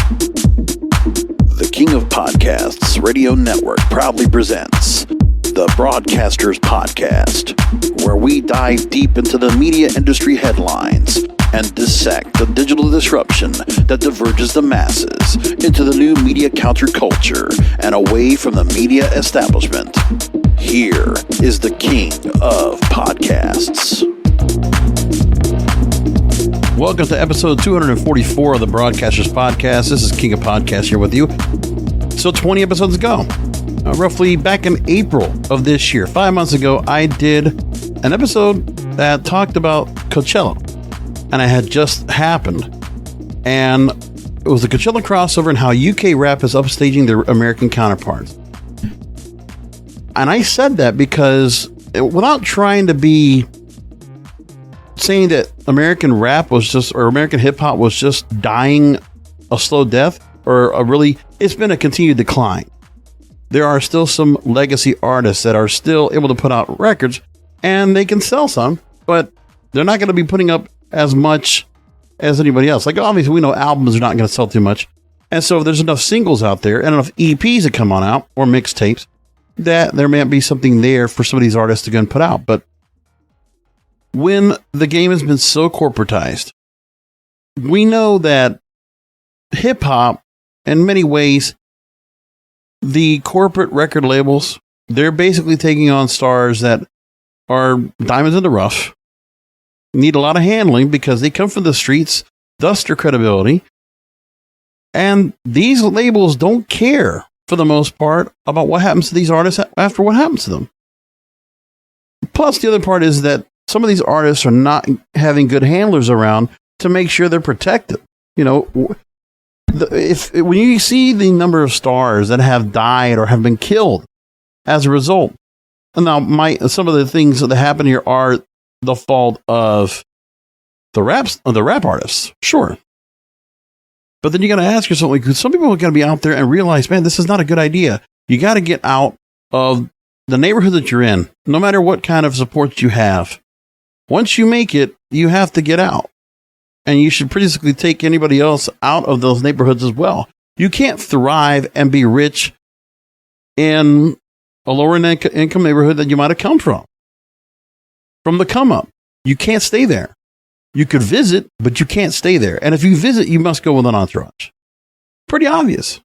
The King of Podcasts Radio Network proudly presents the Broadcasters Podcast, where we dive deep into the media industry headlines and dissect the digital disruption that diverges the masses into the new media counterculture and away from the media establishment. Here is the King of Podcasts. Welcome to episode 244 of the Broadcasters Podcast. This is King of Podcasts here with you. So 20 episodes ago, roughly back in April of this year, 5 months ago, I did an episode that talked about Coachella. And it had just happened. And it was a Coachella crossover and how UK rap is upstaging their American counterparts. And I said that because without trying to be saying that American rap was just, or American hip hop was just dying a slow death, or it's been a continued decline. There are still some legacy artists that are still able to put out records, and they can sell some, but they're not going to be putting up as much as anybody else. Like, obviously, we know albums are not going to sell too much. And so if there's enough singles out there and enough EPs that come on out, or mixtapes, that there may be something there for some of these artists to go and put out. But when the game has been so corporatized, we know that hip hop, in many ways, the corporate record labels, they're basically taking on stars that are diamonds in the rough, need a lot of handling because they come from the streets, thus their credibility. And these labels don't care, for the most part, about what happens to these artists after what happens to them. Plus, the other part is that some of these artists are not having good handlers around to make sure they're protected. You know, when you see the number of stars that have died or have been killed as a result, and now some of the things that happen here are the fault of the rap artists, sure. But then you got to ask yourself, like, some people are going to be out there and realize, man, this is not a good idea. You got to get out of the neighborhood that you're in, no matter what kind of support you have. Once you make it, you have to get out. And you should basically take anybody else out of those neighborhoods as well. You can't thrive and be rich in a lower income neighborhood that you might have come from. From the come up, you can't stay there. You could visit, but you can't stay there. And if you visit, you must go with an entourage. Pretty obvious.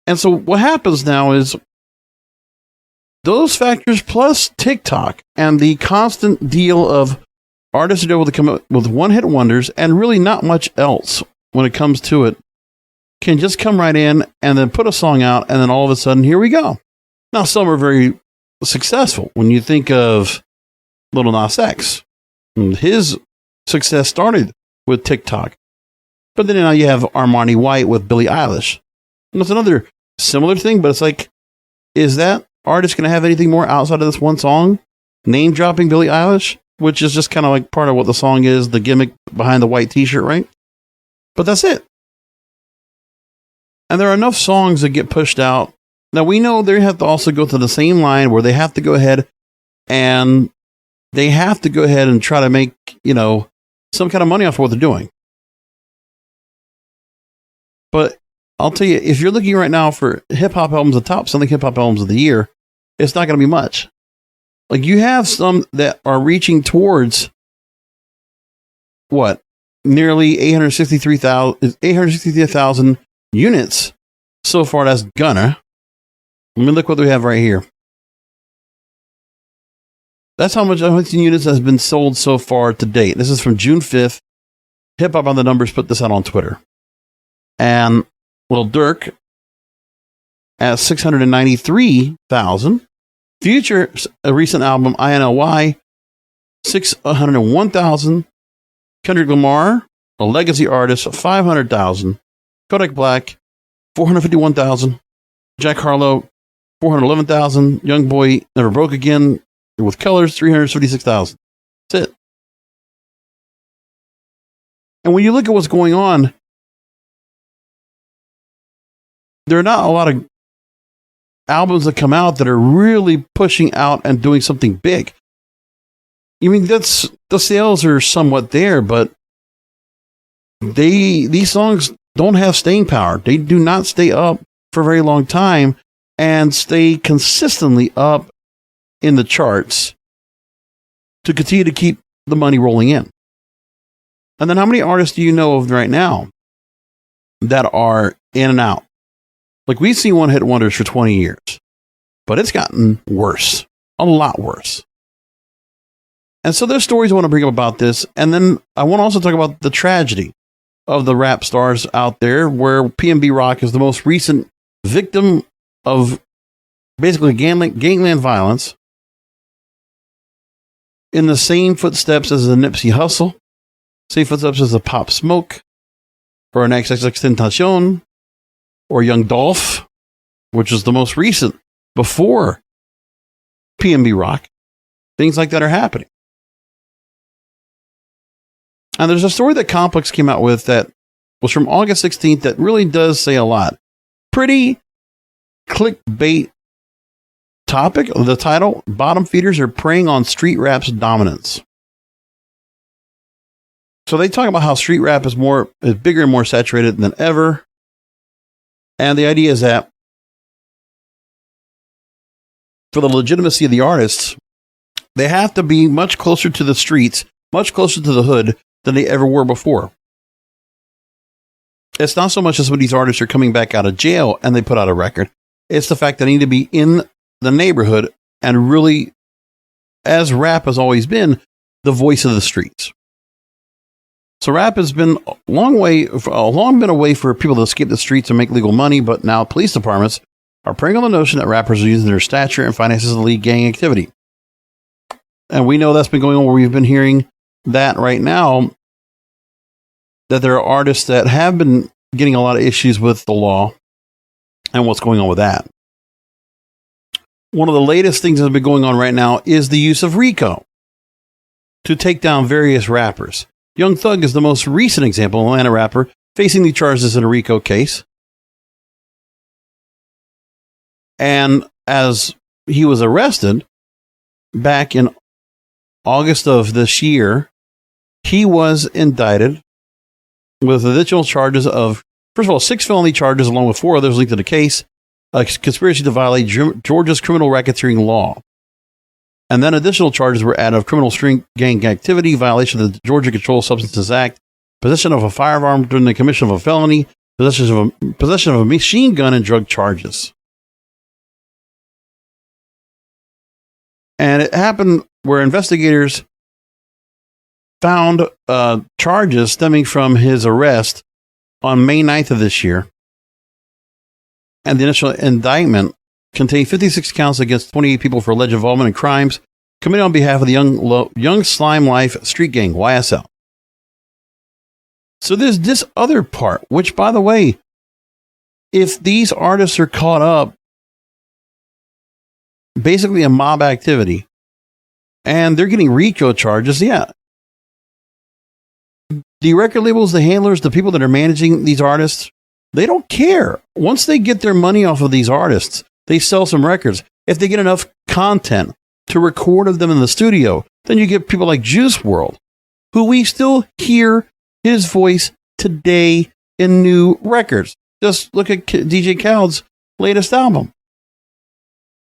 And so what happens now is those factors plus TikTok and the constant deal of artists are able to come up with one-hit wonders and really not much else when it comes to it, can just come right in and then put a song out, and then all of a sudden, here we go. Now, some are very successful. When you think of Lil Nas X, his success started with TikTok. But then now you have Armani White with Billie Eilish. And that's another similar thing, but it's like, is that artist going to have anything more outside of this one song? Name dropping Billie Eilish, which is just kind of like part of what the song is, the gimmick behind the white t-shirt, right? But that's it. And there are enough songs that get pushed out. Now, we know they have to also go to the same line where they have to go ahead and try to make, some kind of money off of what they're doing. But I'll tell you, if you're looking right now for hip-hop albums, the top selling hip-hop albums of the year, it's not going to be much. Like, you have some that are reaching towards, nearly 863,000 units so far. That's Gunna. Let me look what we have right here. That's how much units has been sold so far to date. This is from June 5th. Hip Hop on the Numbers put this out on Twitter. And Lil Durk at 693,000. Future's recent album, INLY, 601,000. Kendrick Lamar, a legacy artist, 500,000. Kodak Black, 451,000. Jack Harlow, 411,000. Young Boy Never Broke Again with Colors, 356,000. That's it. And when you look at what's going on, there are not a lot of albums that come out that are really pushing out and doing something big. I mean, the sales are somewhat there, but these songs don't have staying power. They do not stay up for a very long time and stay consistently up in the charts to continue to keep the money rolling in. And then how many artists do you know of right now that are in and out? Like, we've seen one hit wonders for 20 years, but it's gotten worse, a lot worse. And so there's stories I want to bring up about this. And then I want to also talk about the tragedy of the rap stars out there, where PnB Rock is the most recent victim of basically gangland violence, in the same footsteps as the Nipsey Hussle, same footsteps as the Pop Smoke, or an XXXTentacion, or Young Dolph, which is the most recent before PnB Rock. Things like that are happening. And there's a story that Complex came out with that was from August 16th that really does say a lot. Pretty clickbait topic. The title, Bottom Feeders Are Preying on Street Rap's Dominance. So they talk about how street rap is bigger and more saturated than ever. And the idea is that for the legitimacy of the artists, they have to be much closer to the streets, much closer to the hood than they ever were before. It's not so much as when these artists are coming back out of jail and they put out a record. It's the fact that they need to be in the neighborhood and really, as rap has always been, the voice of the streets. So rap has been long been a way for people to escape the streets and make legal money, but now police departments are preying on the notion that rappers are using their stature and finances to lead gang activity. And we know that's been going on, where we've been hearing that right now, that there are artists that have been getting a lot of issues with the law and what's going on with that. One of the latest things that's been going on right now is the use of RICO to take down various rappers. Young Thug is the most recent example, an Atlanta rapper facing the charges in a RICO case. And as he was arrested back in August of this year, he was indicted with additional charges of, first of all, 6 felony charges along with 4 others linked to the case, a conspiracy to violate Georgia's criminal racketeering law. And then additional charges were added of criminal string gang activity, violation of the Georgia Controlled Substances Act, possession of a firearm during the commission of a felony, possession of a machine gun, and drug charges. And it happened where investigators found charges stemming from his arrest on May 9th of this year. And the initial indictment contained 56 counts against 28 people for alleged involvement in crimes committed on behalf of the Young Slime Life Street Gang, YSL. So there's this other part, which, by the way, if these artists are caught up basically in mob activity and they're getting RICO charges, yeah. The record labels, the handlers, the people that are managing these artists, they don't care. Once they get their money off of these artists, they sell some records. If they get enough content to record of them in the studio, then you get people like Juice WRLD, who we still hear his voice today in new records. Just look at DJ Khaled's latest album.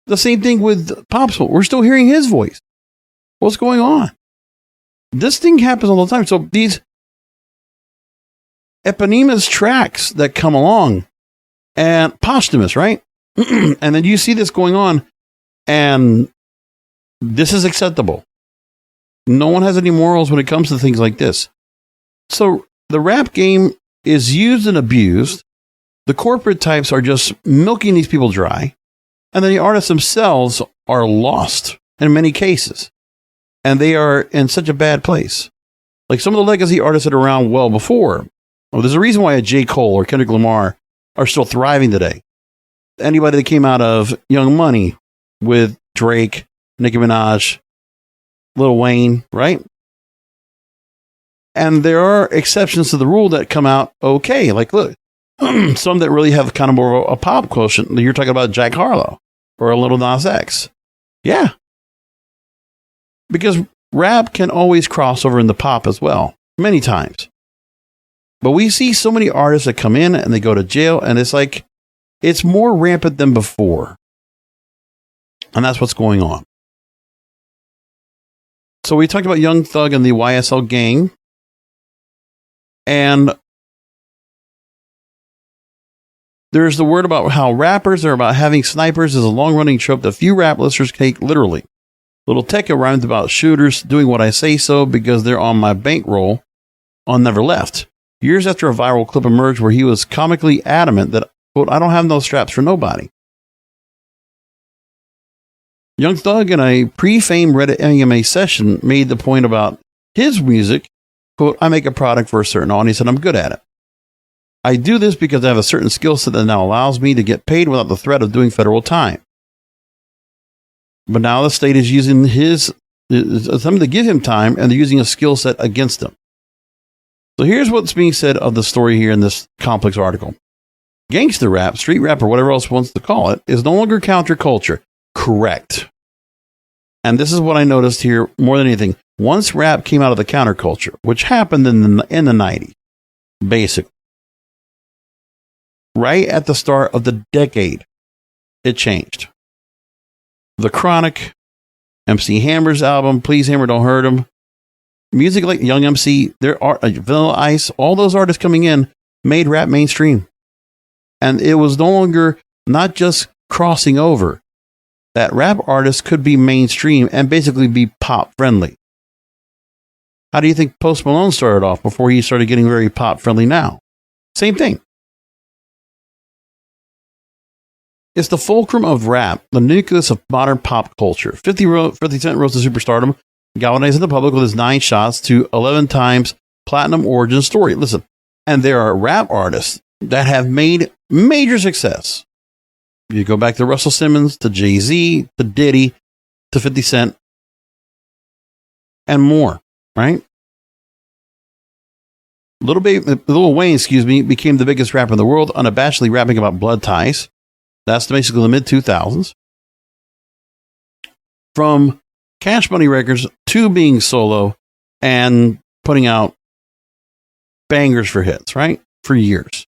The same thing with Pop Smoke. We're still hearing his voice. What's going on? This thing happens all the time. So these eponymous tracks that come along, and posthumous, right? And then you see this going on, and this is acceptable. No one has any morals when it comes to things like this. So the rap game is used and abused. The corporate types are just milking these people dry. And then the artists themselves are lost in many cases. And they are in such a bad place. Like some of the legacy artists that are around well before. Well, there's a reason why a J. Cole or Kendrick Lamar are still thriving today. Anybody that came out of Young Money with Drake, Nicki Minaj, Lil Wayne, right? And there are exceptions to the rule that come out okay. Like, look, some that really have kind of more of a pop quotient. You're talking about Jack Harlow or a Lil Nas X. Yeah. Because rap can always cross over into pop as well, many times. But we see so many artists that come in and they go to jail, and it's like, it's more rampant than before. And that's what's going on. So we talked about Young Thug and the YSL gang. And there's the word about how rappers are about having snipers is a long-running trope that few rap listeners take literally. Little Tekka rhymes about shooters doing what I say so because they're on my bankroll on Never Left. Years after a viral clip emerged where he was comically adamant that, quote, I don't have no straps for nobody. Young Thug in a pre-fame Reddit AMA session made the point about his music, quote, I make a product for a certain audience and I'm good at it. I do this because I have a certain skill set that now allows me to get paid without the threat of doing federal time. But now the state is using something to give him time, and they're using a skill set against him. So here's what's being said of the story here in this complex article. Gangster rap, street rap, or whatever else wants to call it, is no longer counterculture. Correct. And this is what I noticed here more than anything. Once rap came out of the counterculture, which happened in the 90s, basically, right at the start of the decade, it changed. The Chronic, MC Hammer's album, Please Hammer, Don't Hurt Him, music like Young MC, Vanilla Ice, all those artists coming in made rap mainstream. And it was no longer not just crossing over. That rap artists could be mainstream and basically be pop friendly. How do you think Post Malone started off before he started getting very pop friendly now? Same thing. It's the fulcrum of rap, the nucleus of modern pop culture. 50 Cent rose to superstardom, galvanizing the public with his 9 shots to 11 times platinum origin story. Listen, and there are rap artists that have made major success. You go back to Russell Simmons, to Jay-Z, to Diddy, to 50 Cent, and more, right? Lil Wayne, became the biggest rapper in the world, unabashedly rapping about blood ties. That's basically the mid-2000s. From Cash Money Records to being solo and putting out bangers for hits, right? For years.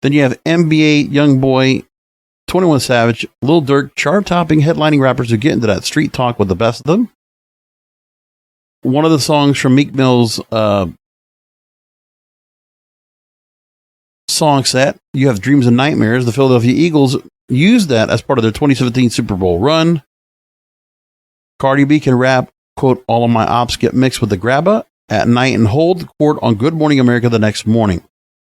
Then you have NBA, Youngboy, 21 Savage, Lil Durk, chart-topping headlining rappers who get into that street talk with the best of them. One of the songs from Meek Mill's song set, you have Dreams and Nightmares. The Philadelphia Eagles used that as part of their 2017 Super Bowl run. Cardi B can rap, quote, all of my ops get mixed with the grabba at night and hold the court on Good Morning America the next morning.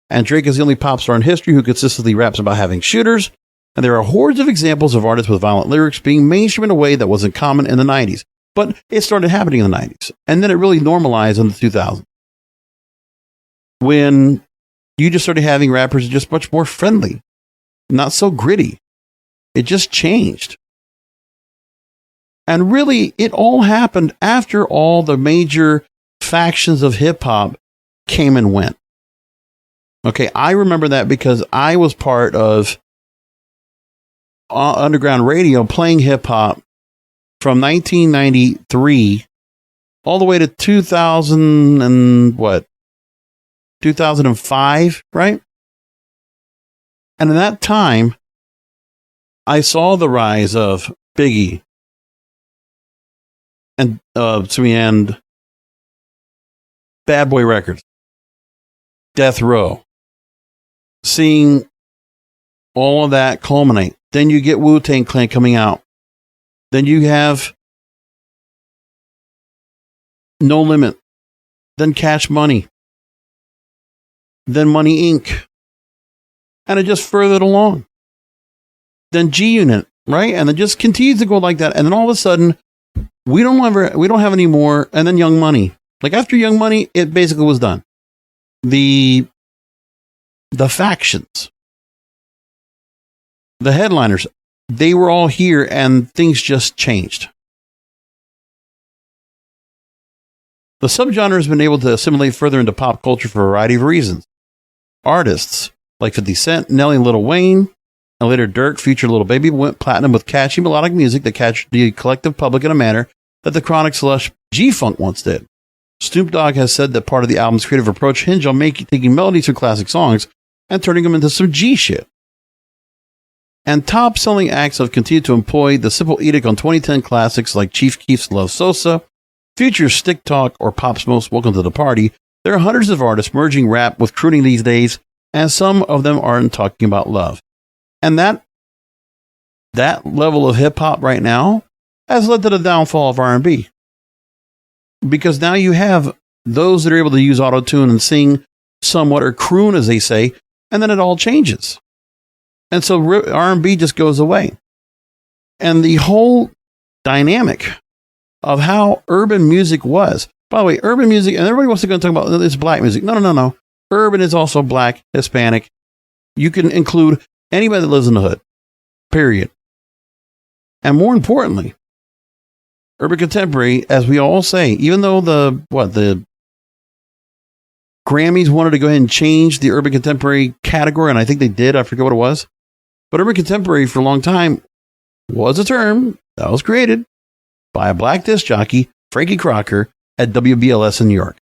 And Drake is the only pop star in history who consistently raps about having shooters. And there are hordes of examples of artists with violent lyrics being mainstream in a way that wasn't common in the 90s. But it started happening in the 90s. And then it really normalized in the 2000s. When you just started having rappers just much more friendly, not so gritty. It just changed. And really, it all happened after all the major factions of hip hop came and went. Okay, I remember that because I was part of underground radio playing hip hop from 1993 all the way to 2005, right? And in that time, I saw the rise of Biggie and Bad Boy Records, Death Row, seeing all of that culminate. Then you get Wu-Tang Clan coming out. Then you have No Limit. Then Cash Money. Then Money Inc. And it just furthered along. Then G-Unit, right? And it just continues to go like that. And then all of a sudden, we don't have any more. And then Young Money. Like after Young Money, it basically was done. The factions, the headliners, they were all here and things just changed. The subgenre has been able to assimilate further into pop culture for a variety of reasons. Artists like 50 Cent, Nelly, and Lil Wayne, and later Durk, Future, Lil Baby went platinum with catchy melodic music that captured the collective public in a manner that the Chronic / G-Funk once did. Snoop Dogg has said that part of the album's creative approach hinged on taking melodies from classic songs and turning them into some G shit. And top-selling acts have continued to employ the simple edict on 2010 classics like Chief Keef's Love Sosa, Future's Stick Talk, or Pop Smoke's Welcome to the Party. There are hundreds of artists merging rap with crooning these days, and some of them aren't talking about love. And that level of hip-hop right now has led to the downfall of R&B. Because now you have those that are able to use auto-tune and sing somewhat, or croon, as they say, and then it all changes. And so R&B just goes away. And the whole dynamic of how urban music was. By the way, urban music, and everybody wants to go and talk about this black music. No. Urban is also black, Hispanic. You can include anybody that lives in the hood. Period. And more importantly, urban contemporary, as we all say, even though the Grammys wanted to go ahead and change the urban contemporary category, and I think they did, I forget what it was. But urban contemporary for a long time was a term that was created by a black disc jockey, Frankie Crocker, at WBLS in New York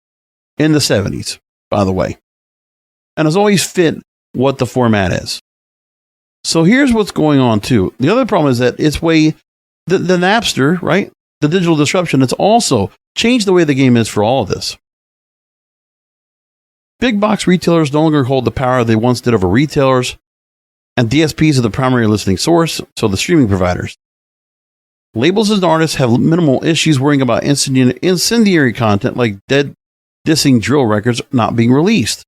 in the 70s, by the way. And has always fit what the format is. So here's what's going on, too. The other problem is that the Napster, right? The digital disruption, it's also changed the way the game is for all of this. Big box retailers no longer hold the power they once did over retailers, and DSPs are the primary listening source, so the streaming providers. Labels and artists have minimal issues worrying about incendiary content like dead dissing drill records not being released.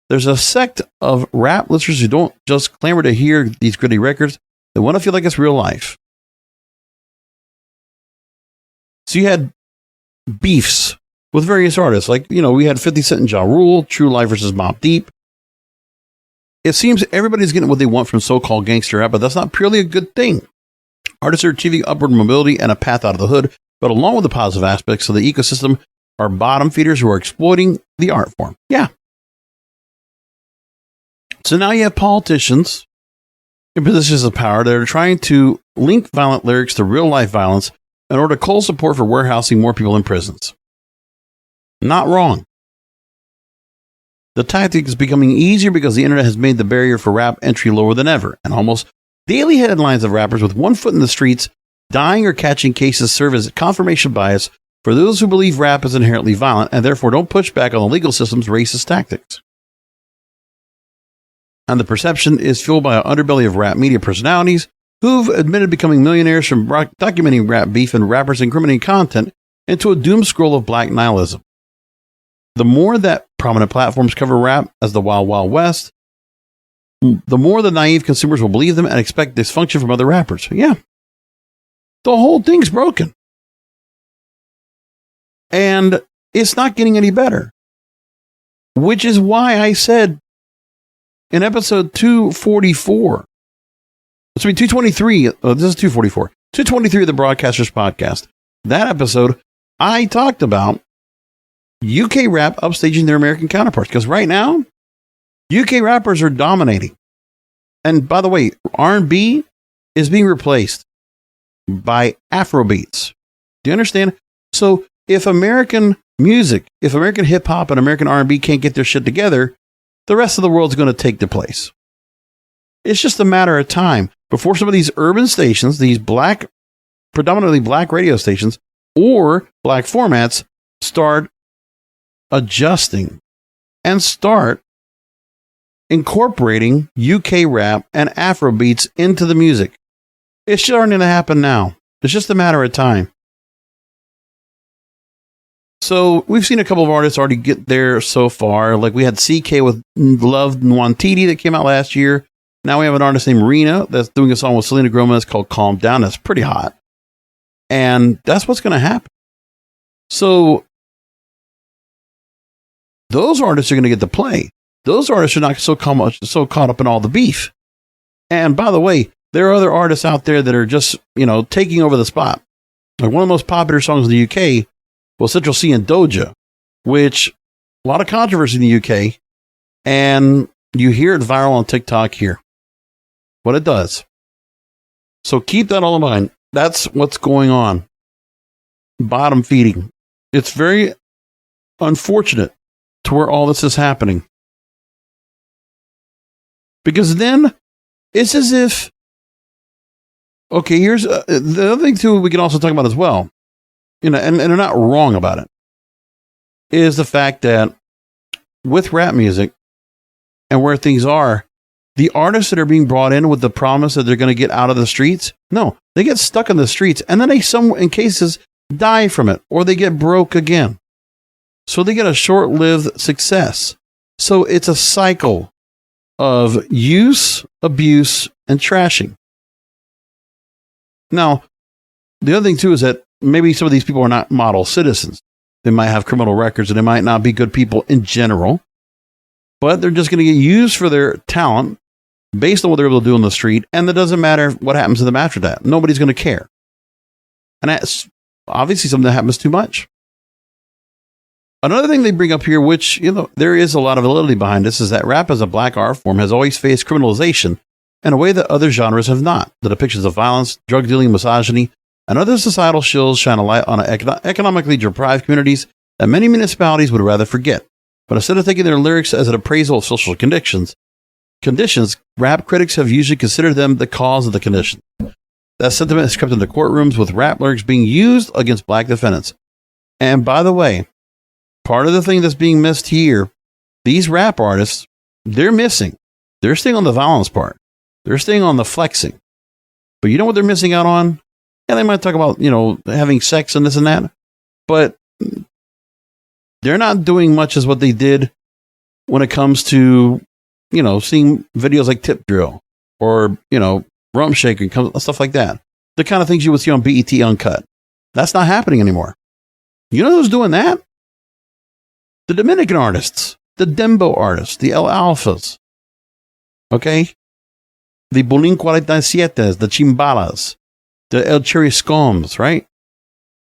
There's a sect of rap listeners who don't just clamor to hear these gritty records, they want to feel like it's real life. So you had beefs with various artists, like, we had 50 Cent and Ja Rule, True Life versus Mobb Deep. It seems everybody's getting what they want from so-called gangster rap, but that's not purely a good thing. Artists are achieving upward mobility and a path out of the hood, but along with the positive aspects of the ecosystem are bottom feeders who are exploiting the art form. Yeah. So now you have politicians in positions of power that are trying to link violent lyrics to real-life violence in order to cull support for warehousing more people in prisons. Not wrong. The tactic is becoming easier because the internet has made the barrier for rap entry lower than ever, and almost daily headlines of rappers with one foot in the streets dying or catching cases serve as confirmation bias for those who believe rap is inherently violent and therefore don't push back on the legal system's racist tactics. And the perception is fueled by an underbelly of rap media personalities who've admitted becoming millionaires from documenting rap beef and rappers incriminating content into a doom scroll of black nihilism. The more that prominent platforms cover rap as the Wild Wild West, the more the naive consumers will believe them and expect dysfunction from other rappers. Yeah. The whole thing's broken. And it's not getting any better. Which is why I said in episode 244, 223, this is 244, 223 of the Broadcasters Podcast. That episode, I talked about UK rap upstaging their American counterparts. Because right now, UK rappers are dominating. And by the way, R&B is being replaced by Afrobeats. Do you understand? So if American music, if American hip hop and American R&B can't get their shit together, the rest of the world's going to take the place. It's just a matter of time before some of these urban stations, these predominantly black radio stations or black formats start adjusting and start incorporating UK rap and Afrobeats into the music. It's starting to happen now. It's just a matter of time. So we've seen a couple of artists already get there so far. Like we had CK with Love Nwantiti that came out last year. Now we have an artist named Rena that's doing a song with Selena Gomez called Calm Down. That's pretty hot. And that's what's going to happen. So those artists are going to get to play. Those artists are not so caught up in all the beef. And by the way, there are other artists out there that are just, taking over the spot. Like one of the most popular songs in the UK was Central C and Doja, which a lot of controversy in the UK. And you hear it viral on TikTok here. What it does. So keep that all in mind. That's what's going on. Bottom feeding. It's very unfortunate to where all this is happening. Because then it's as if, okay, here's the other thing too we can also talk about as well, and they're not wrong about it, is the fact that with rap music and where things are, the artists that are being brought in with the promise that they're going to get out of the streets, no, they get stuck in the streets, and then they, in cases, die from it, or they get broke again. So they get a short-lived success. So it's a cycle of use, abuse, and trashing. Now, the other thing too is that maybe some of these people are not model citizens. They might have criminal records, and they might not be good people in general, but they're just going to get used for their talent based on what they're able to do on the street, and it doesn't matter what happens to them after that. Nobody's going to care. And that's obviously something that happens too much. Another thing they bring up here, which, there is a lot of validity behind this, is that rap as a black art form has always faced criminalization in a way that other genres have not. The depictions of violence, drug dealing, misogyny, and other societal shills shine a light on economically deprived communities that many municipalities would rather forget. But instead of taking their lyrics as an appraisal of social conditions, rap critics have usually considered them the cause of the condition. That sentiment has crept into courtrooms, with rap lyrics being used against black defendants. And by the way, part of the thing that's being missed here, these rap artists, they're missing. They're staying on the violence part. They're staying on the flexing. But you know what they're missing out on? Yeah, they might talk about, having sex and this and that. But they're not doing much as what they did when it comes to, seeing videos like Tip Drill or, Rump Shaking, stuff like that. The kind of things you would see on BET Uncut. That's not happening anymore. You know who's doing that? The Dominican artists, the Dembo artists, the El Alfas. Okay? The Bolin 47, the Chimbalas, the El Chiriscoms, right?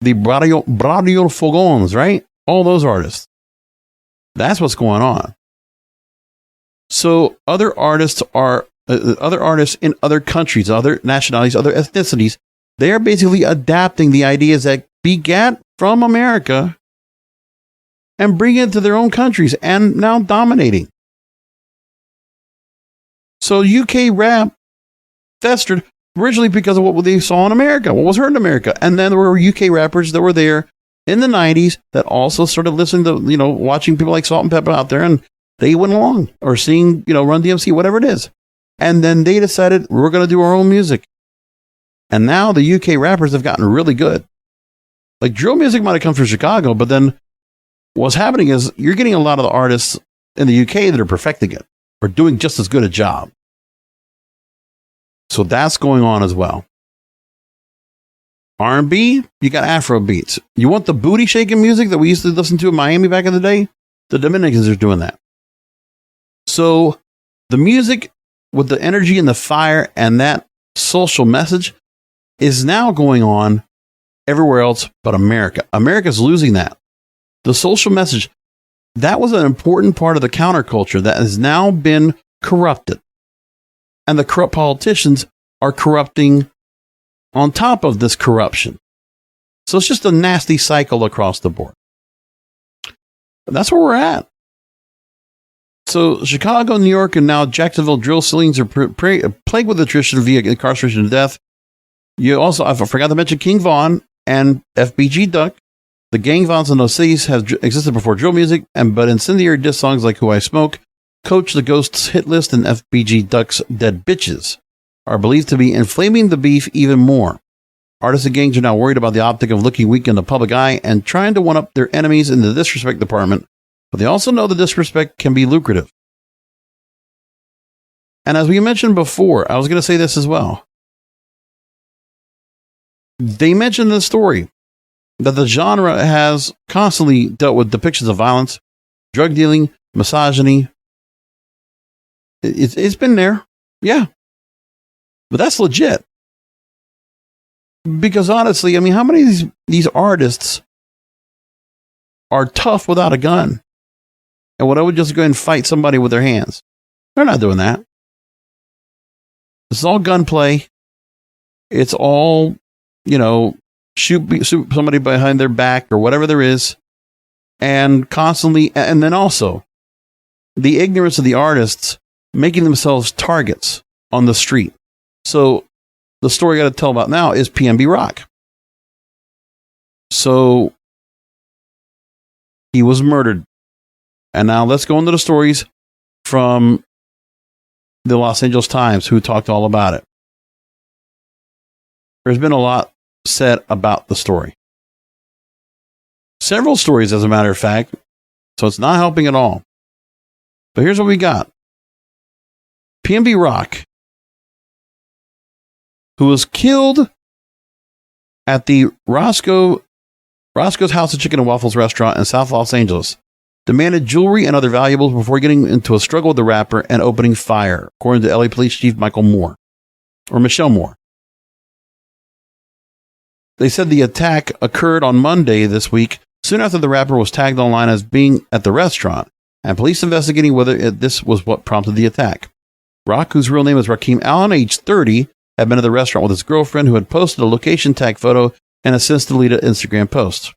The Bradio Fogons, right? All those artists. That's what's going on. So other artists in other countries, other nationalities, other ethnicities, they are basically adapting the ideas that begat from America and bringing it to their own countries and now dominating. So UK rap festered originally because of what they saw in America, what was heard in America. And then there were UK rappers that were there in the 90s that also started listening to, watching people like Salt and Pepper out there, and they went along, or seeing, Run DMC, whatever it is. And then they decided we're going to do our own music. And now the UK rappers have gotten really good. Like drill music might have come from Chicago, but then what's happening is you're getting a lot of the artists in the UK that are perfecting it, or doing just as good a job. So that's going on as well. R&B, you got Afro beats. You want the booty shaking music that we used to listen to in Miami back in the day? The Dominicans are doing that. So the music with the energy and the fire and that social message is now going on everywhere else but America. America's losing that. The social message, that was an important part of the counterculture that has now been corrupted. And the corrupt politicians are corrupting on top of this corruption. So it's just a nasty cycle across the board. That's where we're at. So Chicago, New York, and now Jacksonville drill ceilings are plagued with attrition via incarceration and death. You also, I forgot to mention King Von and FBG Duck. The gang violence in those cities has existed before drill music, but incendiary diss songs like Who I Smoke, Coach the Ghost's hit list, and FBG Duck's Dead Bitches are believed to be inflaming the beef even more. Artists and gangs are now worried about the optic of looking weak in the public eye and trying to one-up their enemies in the disrespect department, but they also know the disrespect can be lucrative. And as we mentioned before, I was going to say this as well. They mentioned in the story that the genre has constantly dealt with depictions of violence, drug dealing, misogyny. It's been there. Yeah. But that's legit. Because honestly, I mean, how many of these artists are tough without a gun? And would just go and fight somebody with their hands? They're not doing that. This is all gunplay. It's all, shoot somebody behind their back or whatever there is. and constantly, and then also the ignorance of the artists making themselves targets on the street. So the story I got to tell about now is PnB Rock. So he was murdered. And now let's go into the stories from the Los Angeles Times, who talked all about it. There's been a lot said about the story. Several stories, as a matter of fact, so it's not helping at all. But here's what we got. PnB Rock, who was killed at the Roscoe's House of Chicken and Waffles restaurant in South Los Angeles, demanded jewelry and other valuables before getting into a struggle with the rapper and opening fire, according to LA Police Chief Michelle Moore. They said the attack occurred on Monday this week, soon after the rapper was tagged online as being at the restaurant, and police investigating whether this was what prompted the attack. Rock, whose real name is Rakeem Allen, age 30, had been at the restaurant with his girlfriend, who had posted a location tag photo and has since deleted Instagram post.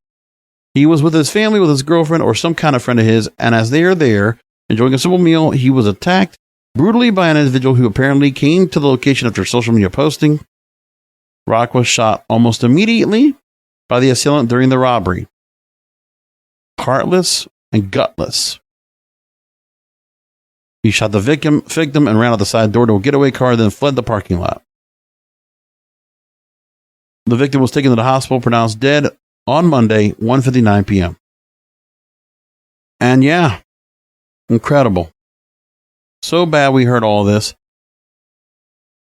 He was with his family, with his girlfriend, or some kind of friend of his, and as they are there, enjoying a simple meal, he was attacked brutally by an individual who apparently came to the location after social media posting. Rock was shot almost immediately by the assailant during the robbery. Heartless and gutless. He shot the victim and ran out the side door to a getaway car, then fled the parking lot. The victim was taken to the hospital, pronounced dead on Monday, 1:59 p.m. And yeah, incredible. So bad we heard all this.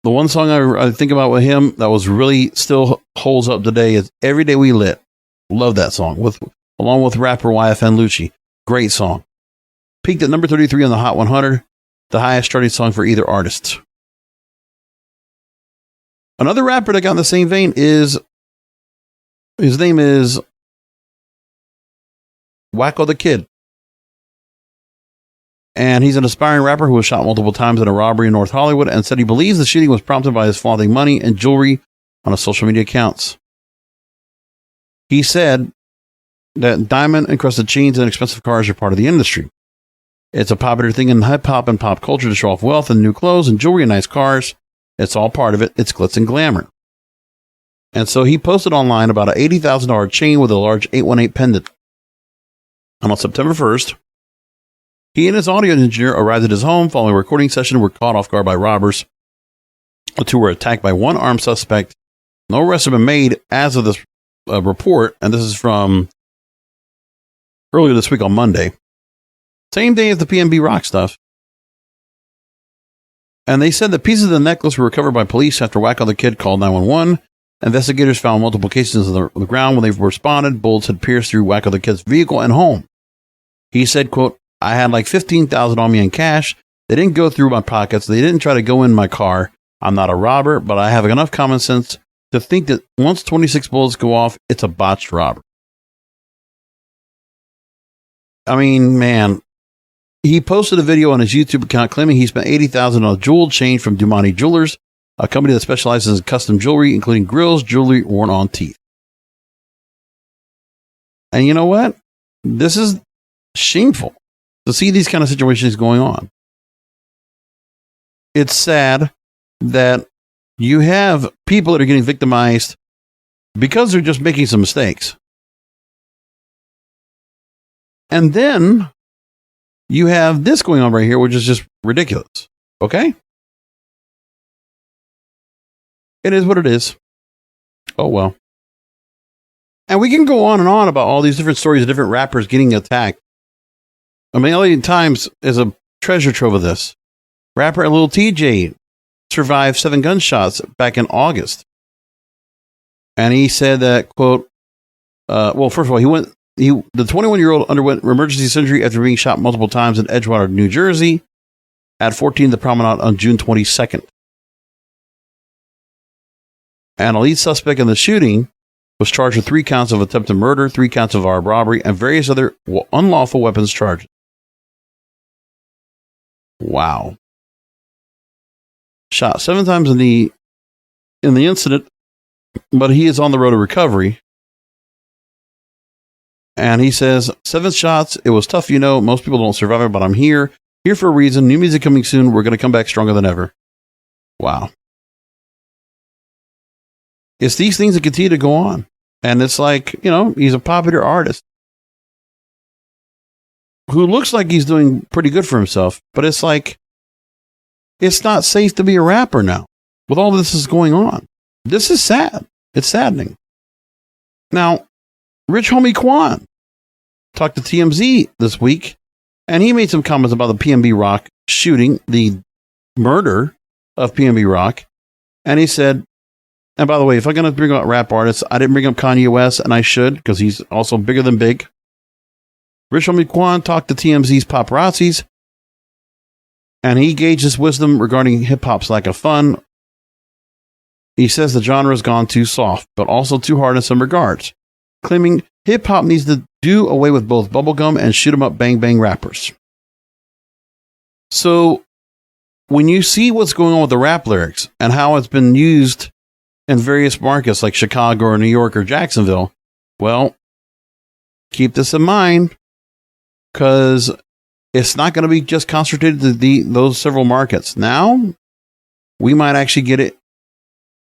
The one song I think about with him that was really still holds up today is Every Day We Lit. Love that song, along with rapper YFN Lucci. Great song. Peaked at number 33 on the Hot 100, the highest charting song for either artist. Another rapper that got in the same vein is, his name is Wacko the Kid. And he's an aspiring rapper who was shot multiple times in a robbery in North Hollywood and said he believes the shooting was prompted by his flaunting money and jewelry on his social media accounts. He said that diamond-encrusted chains and expensive cars are part of the industry. It's a popular thing in hip-hop and pop culture to show off wealth and new clothes and jewelry and nice cars. It's all part of it. It's glitz and glamour. And so he posted online about an $80,000 chain with a large 818 pendant. And on September 1st, he and his audio engineer arrived at his home following a recording session, were caught off guard by robbers. The two were attacked by one armed suspect. No arrests have been made as of this report, and this is from earlier this week on Monday. Same day as the PnB Rock stuff. And they said the pieces of the necklace were recovered by police after Wacko the Kid called 911. Investigators found multiple cases on the ground. When they responded, bullets had pierced through Wacko the Kid's vehicle and home. He said, quote, I had like $15,000 on me in cash. They didn't go through my pockets. They didn't try to go in my car. I'm not a robber, but I have enough common sense to think that once 26 bullets go off, it's a botched robbery. I mean, man, he posted a video on his YouTube account claiming he spent $80,000 on a jewel chain from Dumani Jewelers, a company that specializes in custom jewelry, including grills, jewelry worn on teeth. And you know what? This is shameful to see these kind of situations going on. It's sad that you have people that are getting victimized because they're just making some mistakes. And then you have this going on right here, which is just ridiculous. Okay? It is what it is. Oh, well. And we can go on and on about all these different stories of different rappers getting attacked. I mean, LA Times is a treasure trove of this. Rapper Lil TJ survived 7 gunshots back in August. And he said that, quote, well, first of all, the 21-year-old underwent emergency surgery after being shot multiple times in Edgewater, New Jersey, at 14 The Promenade on June 22nd. And a lead suspect in the shooting was charged with 3 counts of attempted murder, 3 counts of armed robbery, and various other unlawful weapons charges. Wow. Shot 7 times in the incident, but he is on the road to recovery. And he says, 7 shots. It was tough, Most people don't survive it, but I'm here. Here for a reason. New music coming soon. We're going to come back stronger than ever. Wow. It's these things that continue to go on. And it's like, he's a popular artist who looks like he's doing pretty good for himself. But it's like, it's not safe to be a rapper now with all this is going on. This is sad. It's saddening. Now, Rich Homie Quan talked to TMZ this week, and he made some comments about the PnB Rock shooting, the murder of PnB Rock. And he said, and by the way, if I'm going to bring up rap artists, I didn't bring up Kanye West, and I should, because he's also bigger than big. Rich Homie Quan talked to TMZ's Paparazzis, and he gauged his wisdom regarding hip-hop's lack of fun. He says the genre has gone too soft, but also too hard in some regards, claiming hip-hop needs to do away with both bubblegum and shoot-'em-up bang-bang rappers. So, when you see what's going on with the rap lyrics and how it's been used in various markets like Chicago or New York or Jacksonville, well, keep this in mind, because it's not going to be just concentrated to those several markets. Now, we might actually get it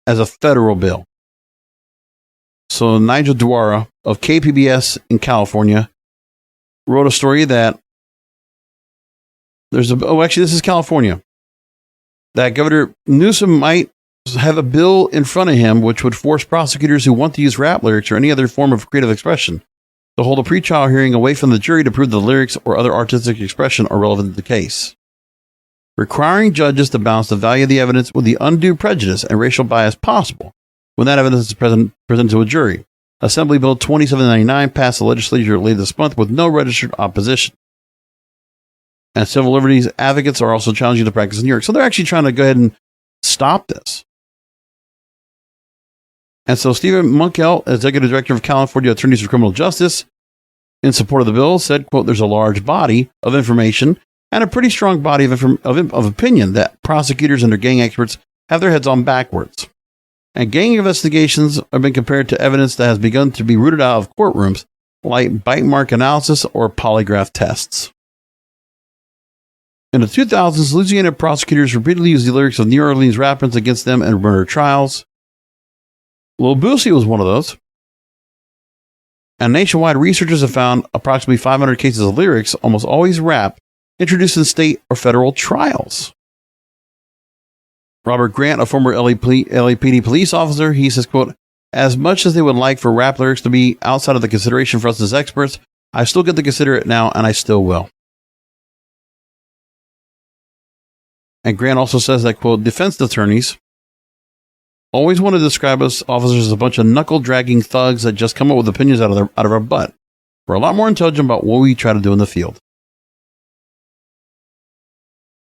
as a federal bill. So Nigel Dwara of KPBS in California wrote a story that this is California, that Governor Newsom might have a bill in front of him which would force prosecutors who want to use rap lyrics or any other form of creative expression to hold a pretrial hearing away from the jury to prove the lyrics or other artistic expression are relevant to the case, requiring judges to balance the value of the evidence with the undue prejudice and racial bias possible when that evidence is presented to a jury. Assembly Bill 2799 passed the legislature later this month with no registered opposition. And civil liberties advocates are also challenging the practice in New York. So they're actually trying to go ahead and stop this. And so Stephen Munkell, Executive Director of California Attorneys for Criminal Justice, in support of the bill, said, quote, there's a large body of information and a pretty strong body of opinion that prosecutors and their gang experts have their heads on backwards. And gang investigations have been compared to evidence that has begun to be rooted out of courtrooms, like bite mark analysis or polygraph tests. In the 2000s, Louisiana prosecutors repeatedly used the lyrics of New Orleans rappers against them in murder trials. Lil Boosie was one of those. And nationwide, researchers have found approximately 500 cases of lyrics, almost always rap, introduced in state or federal trials. Robert Grant, a former LAPD police officer, he says, quote, as much as they would like for rap lyrics to be outside of the consideration for us as experts, I still get to consider it now, and I still will. And Grant also says that, quote, defense attorneys always want to describe us officers as a bunch of knuckle-dragging thugs that just come up with opinions out of our butt. We're a lot more intelligent about what we try to do in the field.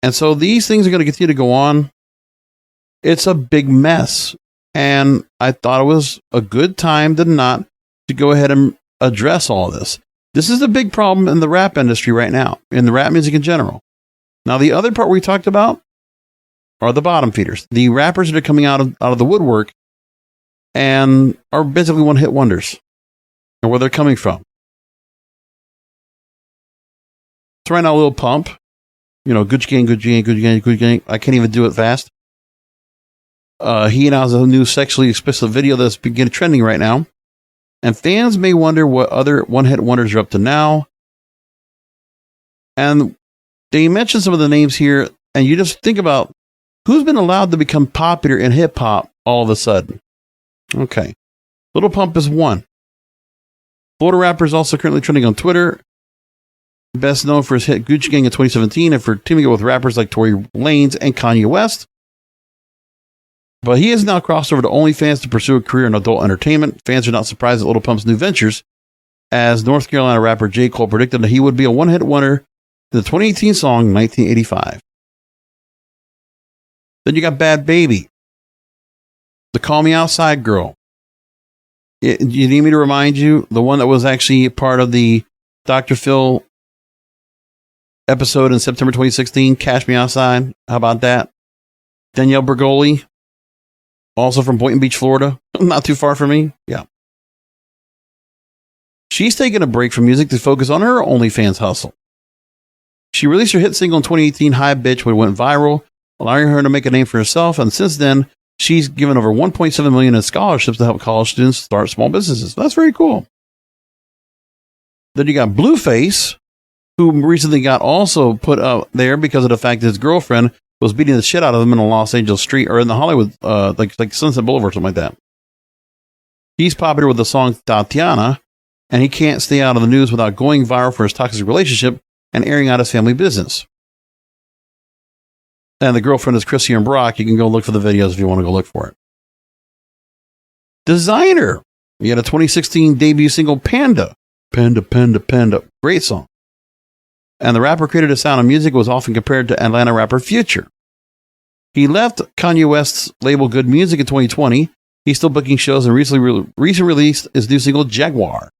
And so these things are going to continue to go on. It's a big mess. And I thought it was a good time to go ahead and address all this. This is a big problem in the rap industry right now, in the rap music in general. Now, the other part we talked about are the bottom feeders, the rappers that are coming out of the woodwork and are basically one-hit wonders, and where they're coming from. So right now, Lil Pump, Gucci Gang, Gucci Gang, Gucci Gang, Gucci Gang. I can't even do it fast. He announced a new sexually explicit video that's beginning trending right now, and fans may wonder what other one-hit wonders are up to now. And they mentioned some of the names here, and you just think about who's been allowed to become popular in hip-hop all of a sudden. Okay. Lil Pump is one. Florida rapper is also currently trending on Twitter. Best known for his hit Gucci Gang in 2017 and for teaming up with rappers like Tory Lanez and Kanye West. But he has now crossed over to OnlyFans to pursue a career in adult entertainment. Fans are not surprised at Lil Pump's new ventures, as North Carolina rapper J. Cole predicted that he would be a one-hit wonder in the 2018 song 1985. Then you got Bad Baby, the Call Me Outside girl. You need me to remind you? The one that was actually part of the Dr. Phil episode in September 2016, Cash Me Outside. How about that? Danielle Bergoli, also from Boynton Beach, Florida. Not too far from me. Yeah. she's taken a break from music to focus on her OnlyFans hustle. She released her hit single in 2018, Hi Bitch, which went viral, allowing her to make a name for herself. And since then, she's given over $1.7 million in scholarships to help college students start small businesses. That's very cool. Then you got Blueface, who recently got also put up there because of the fact that his girlfriend was beating the shit out of him in a Los Angeles street or in the Hollywood, like Sunset Boulevard or something like that. He's popular with the song Tatiana, and he can't stay out of the news without going viral for his toxic relationship and airing out his family business. And the girlfriend is Christian Brock. You can go look for the videos if you want to go look for it. Designer. We had a 2016 debut single, Panda. Panda, Panda, Panda. Great song. And the rapper created a sound of music was often compared to Atlanta rapper Future. He left Kanye West's label Good Music in 2020. He's still booking shows and recently released his new single, Jaguar.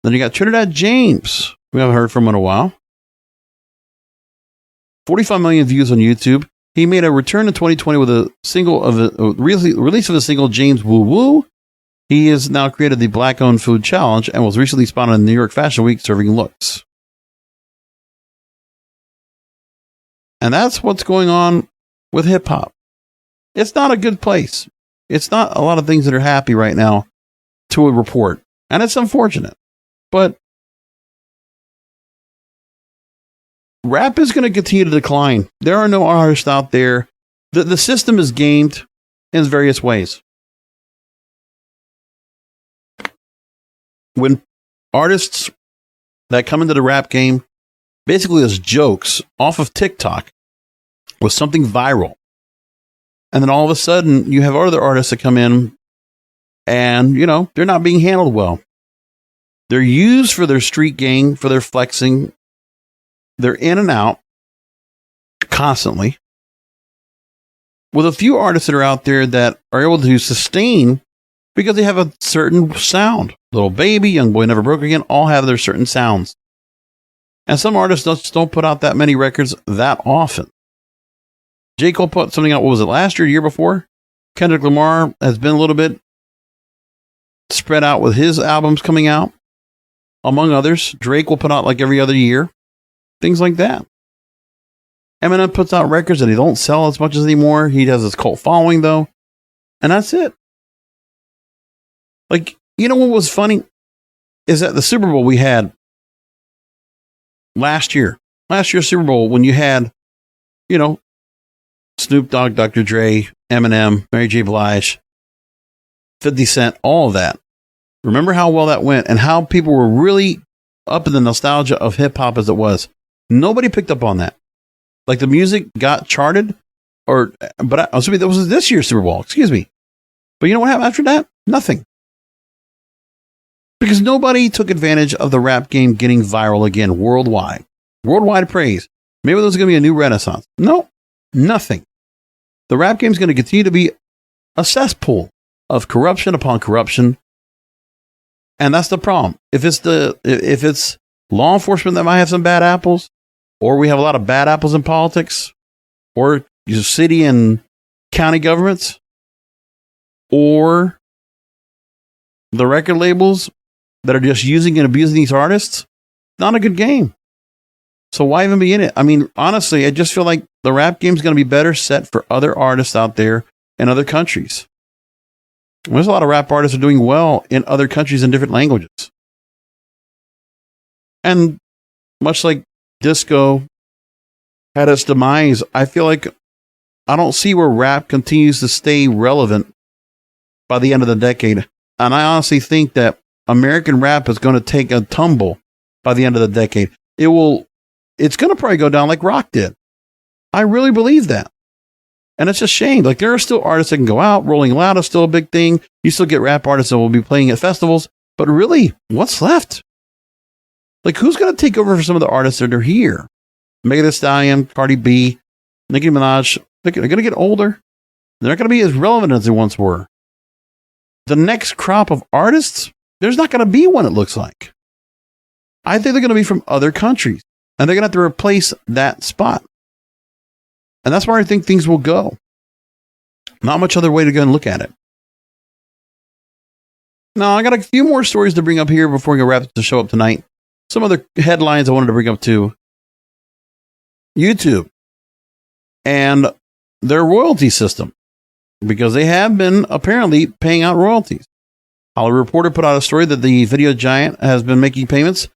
Then you got Trinidad James. We haven't heard from him in a while. 45 million views on YouTube. He made a return in 2020 with a single of a release of the single James Woo Woo. He has now created the Black-Owned Food Challenge and was recently spotted in New York Fashion Week serving looks. And that's what's going on with hip-hop. It's not a good place. It's not a lot of things that are happy right now to report. And it's unfortunate. But rap is going to continue to decline. There are no artists out there. The system is gamed in various ways. When artists that come into the rap game, basically as jokes off of TikTok with something viral, and then all of a sudden you have other artists that come in and, you know, they're not being handled well. They're used for their street gang, for their flexing. They're in and out constantly. With a few artists that are out there that are able to sustain because they have a certain sound. Little Baby, Young Boy Never Broke Again, all have their certain sounds. And some artists just don't put out that many records that often. J. Cole put something out, what was it, last year, year before? Kendrick Lamar has been a little bit spread out with his albums coming out. Among others, Drake will put out like every other year. Things like that. Eminem puts out records that he don't sell as much as anymore. He has his cult following, though. And that's it. Like, you know what was funny? Is that the Super Bowl we had last year's Super Bowl, when you had, you know, Snoop Dogg, Dr. Dre, Eminem, Mary J. Blige, 50 Cent, all of that. Remember how well that went and how people were really up in the nostalgia of hip hop as it was. Nobody picked up on that. Like the music got charted, but I was assuming that was this year's Super Bowl. Excuse me. But you know what happened after that? Nothing. Because nobody took advantage of the rap game getting viral again worldwide. Worldwide praise. Maybe there's going to be a new renaissance. No, nothing. The rap game is going to continue to be a cesspool of corruption upon corruption. And that's the problem. If it's law enforcement that might have some bad apples, or we have a lot of bad apples in politics, or city and county governments, or the record labels that are just using and abusing these artists, not a good game. So why even be in it? I mean, honestly, I just feel like the rap game is going to be better set for other artists out there in other countries. There's a lot of rap artists who are doing well in other countries in different languages. And much like disco had its demise, I feel like I don't see where rap continues to stay relevant by the end of the decade. And I honestly think that American rap is going to take a tumble by the end of the decade. It's going to probably go down like rock did. I really believe that. And it's a shame. Like, there are still artists that can go out. Rolling Loud is still a big thing. You still get rap artists that will be playing at festivals. But really, what's left? Like, who's going to take over for some of the artists that are here? Megan Thee Stallion, Cardi B, Nicki Minaj. They're going to get older. They're not going to be as relevant as they once were. The next crop of artists, there's not going to be one, it looks like. I think they're going to be from other countries. And they're going to have to replace that spot. And that's where I think things will go. Not much other way to go and look at it. Now, I got a few more stories to bring up here before we wrap the show up tonight. Some other headlines I wanted to bring up to YouTube and their royalty system, because they have been apparently paying out royalties. Hollywood Reporter put out a story that the video giant has been making payments,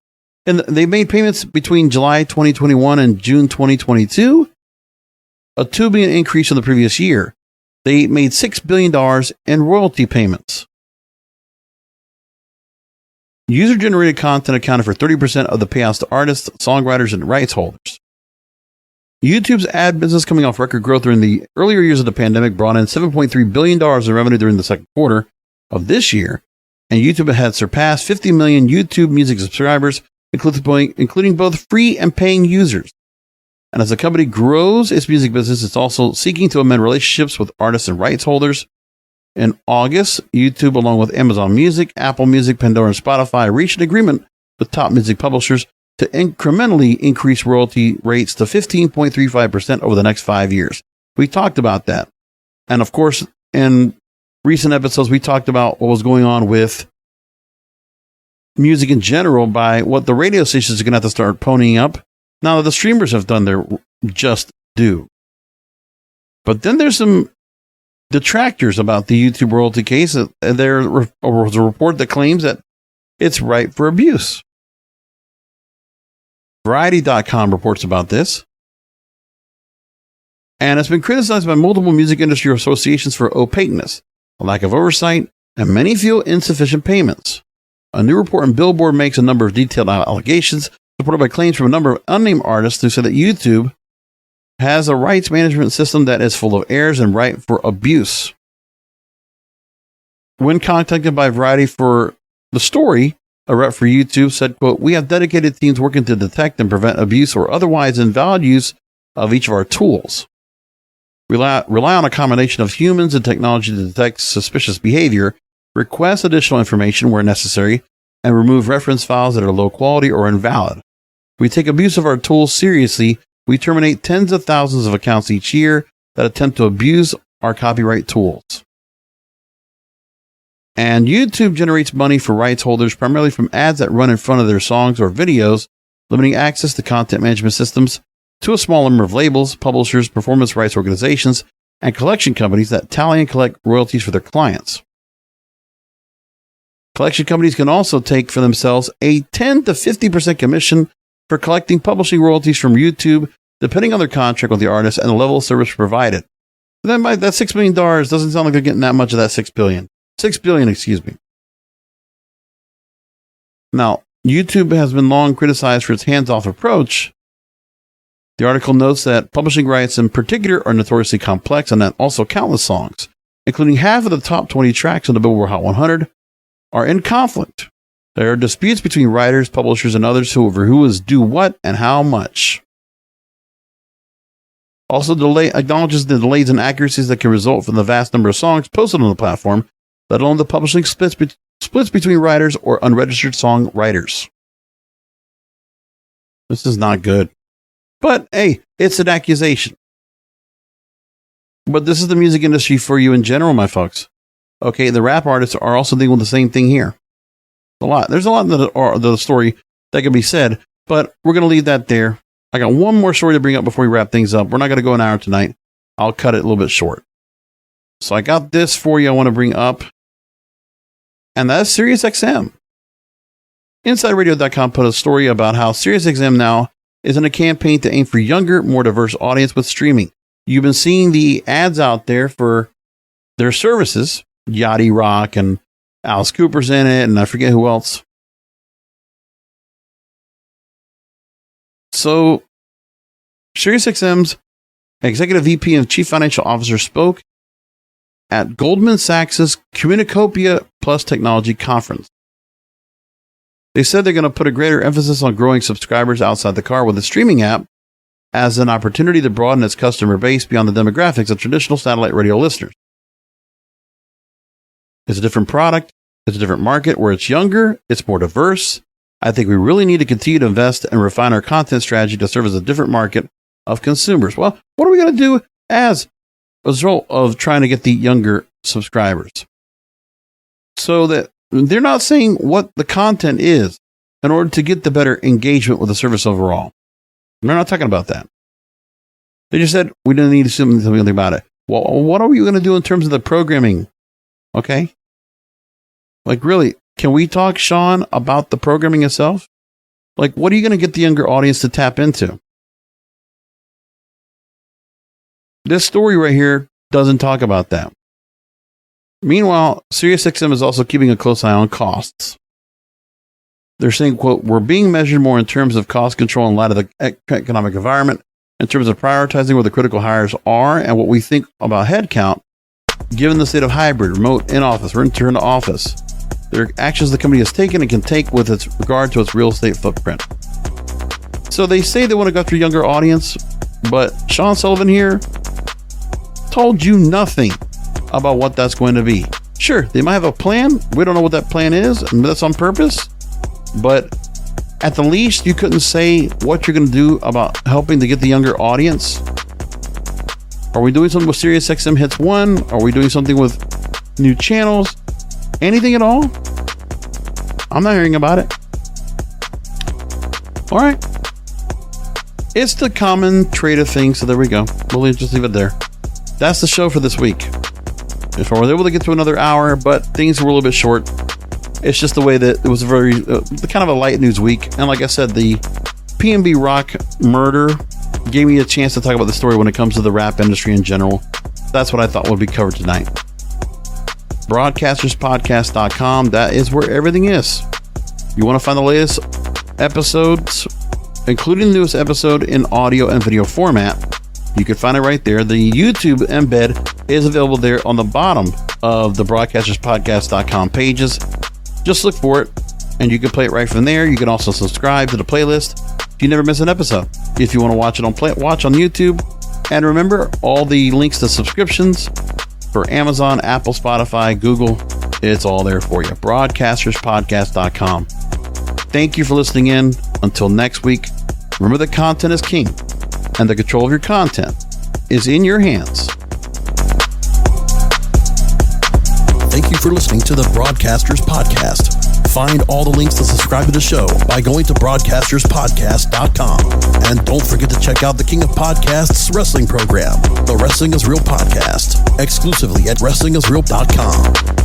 and they made payments between July 2021 and June 2022, a $2 billion increase from the previous year. They made $6 billion in royalty payments. User-generated content accounted for 30% of the payouts to artists, songwriters, and rights holders. YouTube's ad business, coming off record growth during the earlier years of the pandemic, brought in $7.3 billion in revenue during the second quarter of this year, and YouTube had surpassed 50 million YouTube Music subscribers, including both free and paying users. And as the company grows its music business, it's also seeking to amend relationships with artists and rights holders. In August, YouTube, along with Amazon Music, Apple Music, Pandora, and Spotify, reached an agreement with top music publishers to incrementally increase royalty rates to 15.35% over the next 5 years. We talked about that. And of course, in recent episodes, we talked about what was going on with music in general by what the radio stations are going to have to start ponying up now that the streamers have done their just due. But then there's some detractors about the YouTube royalty case. There was a report that claims that it's ripe for abuse. Variety.com reports about this. And it's been criticized by multiple music industry associations for opaqueness, a lack of oversight, and many feel insufficient payments. A new report on Billboard makes a number of detailed allegations, supported by claims from a number of unnamed artists who say that YouTube has a rights management system that is full of errors and ripe for abuse. When contacted by Variety for the story, a rep for YouTube said, quote, "We have dedicated teams working to detect and prevent abuse or otherwise invalid use of each of our tools. Rely on a combination of humans and technology to detect suspicious behavior, request additional information where necessary, and remove reference files that are low quality or invalid. We take abuse of our tools seriously. We terminate tens of thousands of accounts each year that attempt to abuse our copyright tools." And YouTube generates money for rights holders primarily from ads that run in front of their songs or videos, limiting access to content management systems to a small number of labels, publishers, performance rights organizations, and collection companies that tally and collect royalties for their clients. Collection companies can also take for themselves a 10 to 50% commission for collecting publishing royalties from YouTube, depending on their contract with the artist and the level of service provided. But then by that $6 million doesn't sound like they're getting that much of that $6 billion. $6 billion, excuse me. Now, YouTube has been long criticized for its hands-off approach. The article notes that publishing rights in particular are notoriously complex and that also countless songs, including half of the top 20 tracks on the Billboard Hot 100, are in conflict. There are disputes between writers, publishers, and others over who is due what and how much. Also, acknowledges the delays and inaccuracies that can result from the vast number of songs posted on the platform, let alone the publishing splits between writers or unregistered songwriters. This is not good. But hey, it's an accusation. But this is the music industry for you in general, my folks. Okay, the rap artists are also dealing with the same thing here. There's a lot in the story that can be said, but we're going to leave that there. I got one more story to bring up before we wrap things up. We're not going to go an hour tonight. I'll cut it a little bit short. So I got this for you I want to bring up, and that's SiriusXM. InsideRadio.com put a story about how SiriusXM now is in a campaign to aim for younger, more diverse audience with streaming. You've been seeing the ads out there for their services, Yachty Rock and Alice Cooper's in it, and I forget who else. So, SiriusXM's executive VP and chief financial officer spoke at Goldman Sachs' Communicopia Plus Technology Conference. They said they're going to put a greater emphasis on growing subscribers outside the car with a streaming app as an opportunity to broaden its customer base beyond the demographics of traditional satellite radio listeners. It's a different product. It's a different market where it's younger. It's more diverse. I think we really need to continue to invest and refine our content strategy to serve as a different market of consumers. Well, what are we going to do as a result of trying to get the younger subscribers? So that They're not saying what the content is in order to get the better engagement with the service overall. They're not talking about that. They just said we didn't need to do something about it. Well, what are you going to do in terms of the programming? Okay. Like, really, can we talk, Sean, about the programming itself? Like, what are you going to get the younger audience to tap into? This story right here doesn't talk about that. Meanwhile, SiriusXM is also keeping a close eye on costs. They're saying, quote, we're being measured more in terms of cost control in light of the economic environment, in terms of prioritizing where the critical hires are and what we think about headcount, given the state of hybrid, remote, in-office, return to office. There are actions the company has taken and can take with its regard to its real estate footprint. So they say they want to go after a younger audience, but Sean Sullivan here told you nothing about what that's going to be. Sure, they might have a plan. We don't know what that plan is, and that's on purpose. But at the least, you couldn't say what you're going to do about helping to get the younger audience. Are we doing something with SiriusXM Hits 1? Are we doing something with new channels? Anything at all? I'm not hearing about it. All right. It's the common trait of things, so there we go. We'll just leave it there. That's the show for this week. If I was able to get to another hour, but things were a little bit short. It's just the way that it was a very kind of a light news week. And like I said, the PnB Rock murder gave me a chance to talk about the story when it comes to the rap industry in general. That's what I thought would be covered tonight. Broadcasterspodcast.com. That is where everything is. You want to find the latest episodes, including the newest episode in audio and video format. You can find it right there. The YouTube embed is available there on the bottom of the broadcasterspodcast.com pages. Just look for it, and you can play it right from there. You can also subscribe to the playlist if you never miss an episode. If you want to watch it watch on YouTube. And remember, all the links to subscriptions for Amazon, Apple, Spotify, Google, it's all there for you. Broadcasterspodcast.com. Thank you for listening in. Until next week, remember that content is king, and the control of your content is in your hands. Thank you for listening to the Broadcasters Podcast. Find all the links to subscribe to the show by going to broadcasterspodcast.com. And don't forget to check out the King of Podcasts wrestling program, the Wrestling is Real podcast, exclusively at wrestlingisreal.com.